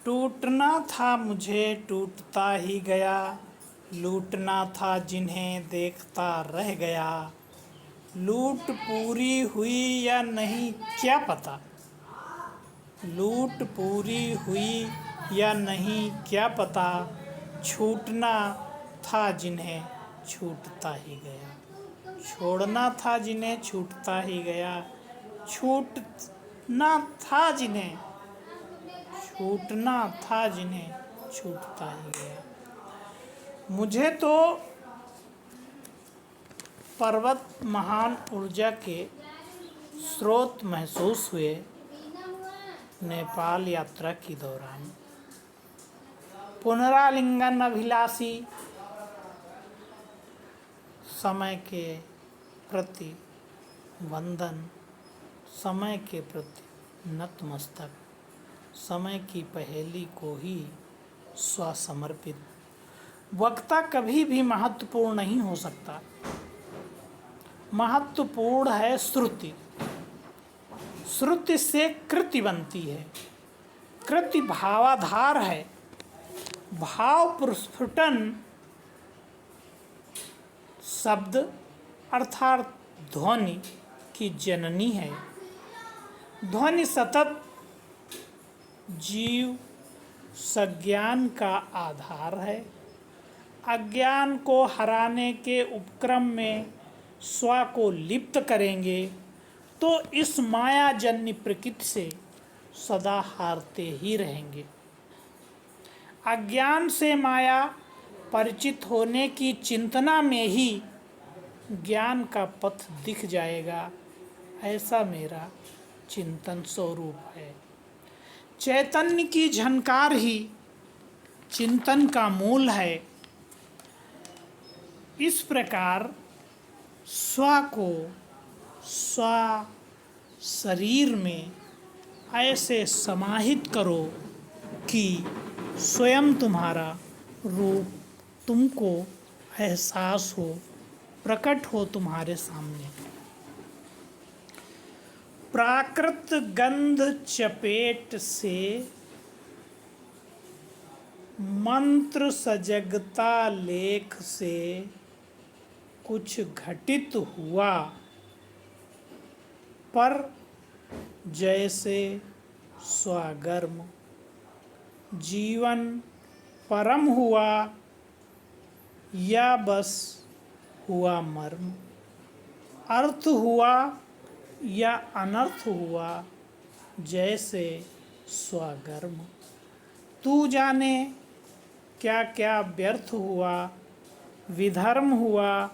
टूटना था मुझे टूटता ही गया, लूटना था जिन्हें देखता रह गया। लूट पूरी हुई या नहीं क्या पता, लूट पूरी हुई या नहीं क्या पता, छूटना था जिन्हें छूटता ही गया। छोड़ना था जिन्हें छूटता ही गया, छूटना था जिन्हें छूटना था जिन्हें छूटता ही गया। मुझे तो पर्वत महान ऊर्जा के स्रोत महसूस हुए नेपाल यात्रा के दौरान। पुनरालिंगन अभिलाषी, समय के प्रति वंदन, समय के प्रति नतमस्तक, समय की पहेली को ही स्वसमर्पित। वक्ता कभी भी महत्वपूर्ण नहीं हो सकता, महत्वपूर्ण है श्रुति। श्रुति से कृति बनती है, कृति भावाधार है, भाव प्रस्फुटन शब्द अर्थात ध्वनि की जननी है। ध्वनि सतत जीव सज्ञान का आधार है। अज्ञान को हराने के उपक्रम में स्व को लिप्त करेंगे तो इस मायाजन्य प्रकृति से सदा हारते ही रहेंगे। अज्ञान से माया परिचित होने की चिंतना में ही ज्ञान का पथ दिख जाएगा, ऐसा मेरा चिंतन स्वरूप है। चैतन्य की झनकार ही चिंतन का मूल है। इस प्रकार स्व को स्व शरीर में ऐसे समाहित करो कि स्वयं तुम्हारा रूप तुमको एहसास हो, प्रकट हो तुम्हारे सामने। प्राकृत गंध चपेट से मंत्र सजगता लेख से कुछ घटित हुआ, पर जैसे स्वगर्म जीवन परम हुआ या बस हुआ मर्म, अर्थ हुआ या अनर्थ हुआ, जैसे स्वगर्म। तू जाने क्या क्या व्यर्थ हुआ, विधर्म हुआ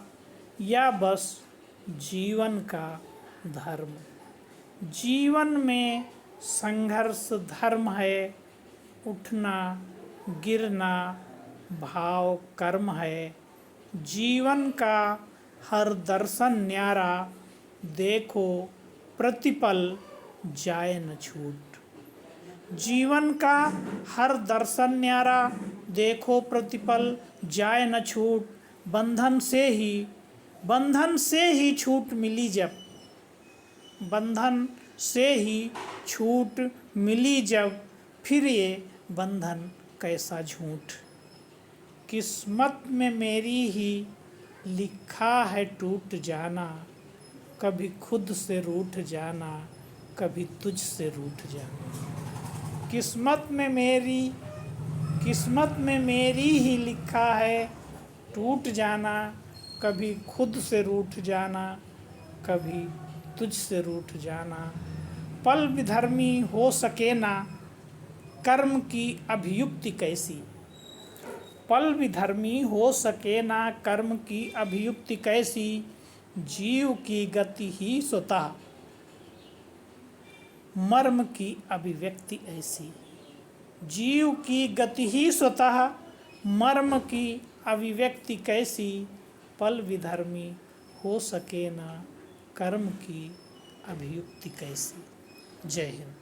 या बस जीवन का धर्म। जीवन में संघर्ष धर्म है, उठना गिरना भाव कर्म है। जीवन का हर दर्शन न्यारा, देखो प्रतिपल जाए न छूट। जीवन का हर दर्शन न्यारा, देखो प्रतिपल जाए न छूट। बंधन से ही छूट मिली जब, बंधन से ही छूट मिली जब, फिर ये बंधन कैसा झूठ। किस्मत में मेरी ही लिखा है टूट जाना, कभी खुद से रूठ जाना, कभी तुझ से रूठ जाना। किस्मत में मेरी ही लिखा है टूट जाना, कभी खुद से रूठ जाना, कभी तुझ से रूठ जाना। पल विधर्मी हो सके ना कर्म की अभियुक्ति कैसी, पल विधर्मी हो सके ना कर्म की अभियुक्ति कैसी। जीव की गति ही स्वतः मर्म की अभिव्यक्ति ऐसी। जीव की गति ही स्वतः मर्म की अभिव्यक्ति कैसी। पल विधर्मी हो सके ना कर्म की अभियुक्ति कैसी। जय हिंद।